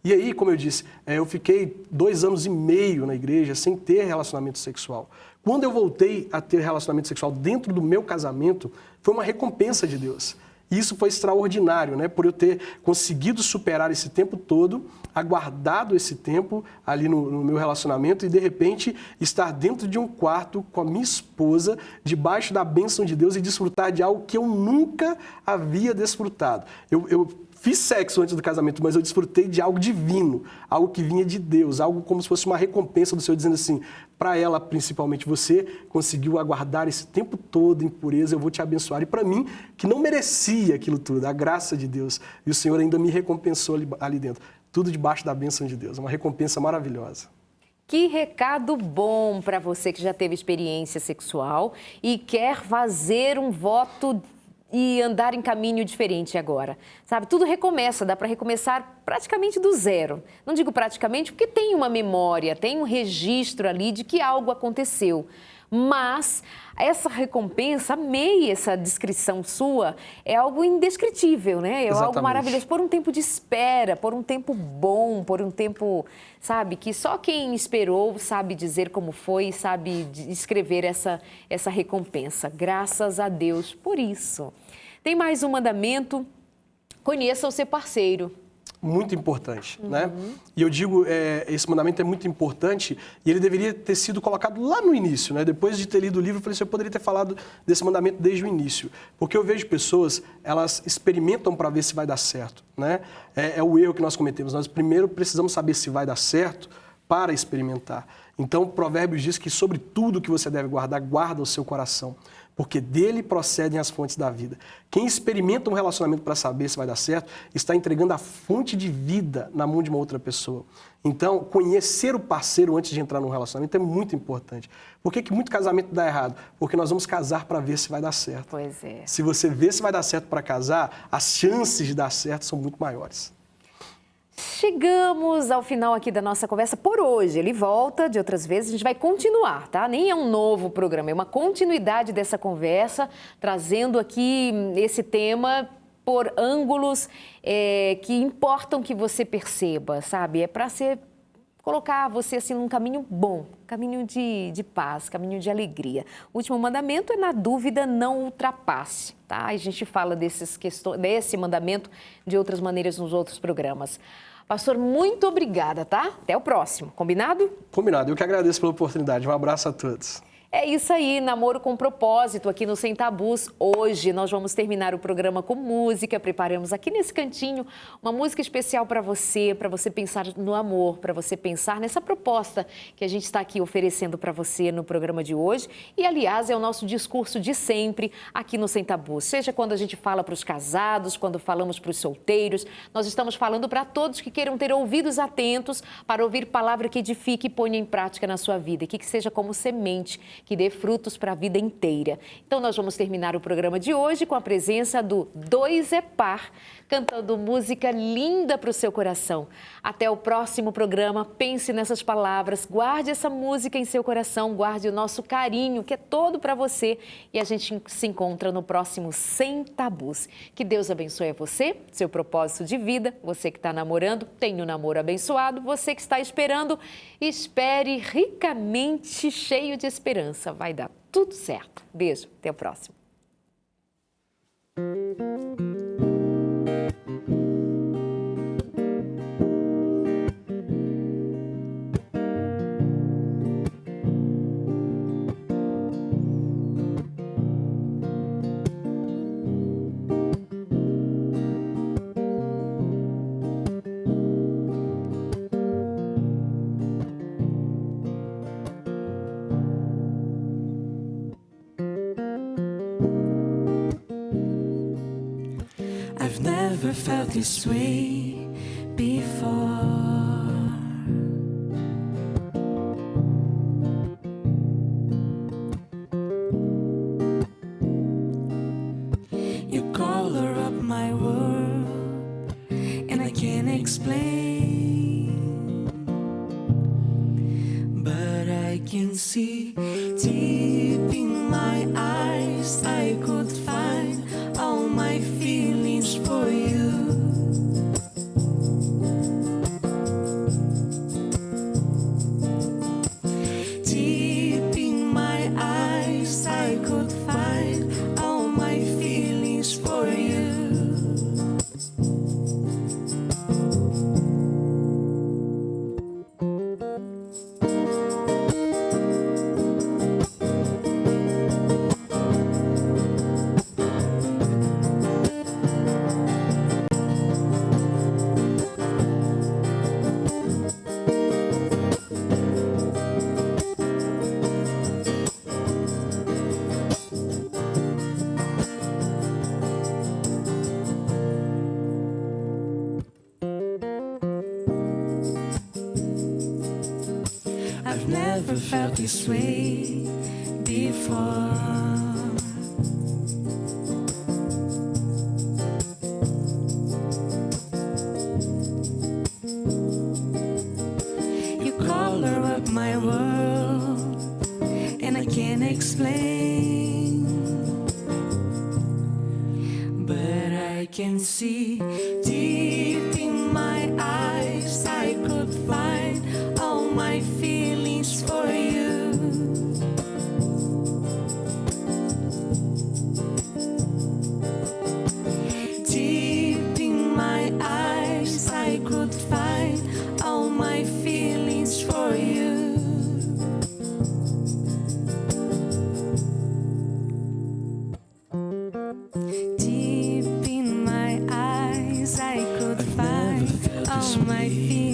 E aí, como eu disse, eu fiquei 2 anos e meio na igreja sem ter relacionamento sexual. Quando eu voltei a ter relacionamento sexual dentro do meu casamento, foi uma recompensa de Deus. E isso foi extraordinário, né? Por eu ter conseguido superar esse tempo todo, aguardado esse tempo ali no meu relacionamento e, de repente, estar dentro de um quarto com a minha esposa, debaixo da bênção de Deus e desfrutar de algo que eu nunca havia desfrutado. Eu fiz sexo antes do casamento, mas eu desfrutei de algo divino, algo que vinha de Deus, algo como se fosse uma recompensa do Senhor, dizendo assim, para ela, principalmente, você conseguiu aguardar esse tempo todo em pureza, eu vou te abençoar. E para mim, que não merecia aquilo tudo, a graça de Deus, e o Senhor ainda me recompensou ali dentro. Tudo debaixo da bênção de Deus, uma recompensa maravilhosa. Que recado bom para você que já teve experiência sexual e quer fazer um voto e andar em caminho diferente agora, sabe? Tudo recomeça, dá para recomeçar praticamente do zero. Não digo praticamente porque tem uma memória, tem um registro ali de que algo aconteceu. Mas essa recompensa, amei essa descrição sua, é algo indescritível, né? É Exatamente. algo maravilhoso. Por um tempo de espera, por um tempo bom, por um tempo, sabe, que só quem esperou sabe dizer como foi, sabe escrever essa recompensa. Graças a Deus por isso. Tem mais um mandamento, conheça o seu parceiro. muito importante, né? E eu digo, esse mandamento é muito importante e ele deveria ter sido colocado lá no início, né? Depois de ter lido o livro, eu falei assim, eu poderia ter falado desse mandamento desde o início. Porque eu vejo pessoas, elas experimentam para ver se vai dar certo, né? É o erro que nós cometemos. Nós primeiro precisamos saber se vai dar certo para experimentar. Então, Provérbios diz que sobre tudo que você deve guardar, guarda o seu coração, porque dele procedem as fontes da vida. Quem experimenta um relacionamento para saber se vai dar certo, está entregando a fonte de vida na mão de uma outra pessoa. Então, conhecer o parceiro antes de entrar num relacionamento é muito importante. Por que muito casamento dá errado? Porque nós vamos casar para ver se vai dar certo. Pois é. Se você vê se vai dar certo para casar, as chances de dar certo são muito maiores. Chegamos ao final aqui da nossa conversa por hoje. Ele volta de outras vezes, a gente vai continuar, tá? Nem é um novo programa, é uma continuidade dessa conversa, trazendo aqui esse tema por ângulos que importam que você perceba, sabe? É para colocar você assim num caminho bom, caminho de paz, caminho de alegria. O último mandamento é: na dúvida, não ultrapasse, tá? A gente fala desse mandamento de outras maneiras nos outros programas. Pastor, muito obrigada, tá? Até o próximo. Combinado? Combinado. Eu que agradeço pela oportunidade. Um abraço a todos. É isso aí, Namoro com Propósito, aqui no Sem Tabus. Hoje nós vamos terminar o programa com música. Preparamos aqui nesse cantinho uma música especial para você pensar no amor, para você pensar nessa proposta que a gente está aqui oferecendo para você no programa de hoje. E, aliás, é o nosso discurso de sempre aqui no Sem Tabus. Seja quando a gente fala para os casados, quando falamos para os solteiros, nós estamos falando para todos que queiram ter ouvidos atentos para ouvir palavra que edifique e ponha em prática na sua vida, e que seja como semente que dê frutos para a vida inteira. Então, nós vamos terminar o programa de hoje com a presença do Dois é Par, cantando música linda para o seu coração. Até o próximo programa, pense nessas palavras, guarde essa música em seu coração, guarde o nosso carinho, que é todo para você, e a gente se encontra no próximo Sem Tabus. Que Deus abençoe a você, seu propósito de vida, você que está namorando, tenha um namoro abençoado, você que está esperando, espere ricamente, cheio de esperança. Vai dar tudo certo. Beijo, até o próximo. I've never felt this way before. You color up my world, and I can't explain, but I can see deep in my eyes. I could find all my feelings for you. Deep in my eyes, I could find all my feelings for you. I've never felt this way before. You color up my world, and I can't explain, but I can see deep in my eyes. I could find all my feelings for you. Deep in my eyes, I could find all my feelings for you. Deep in my eyes, I could find all my feelings.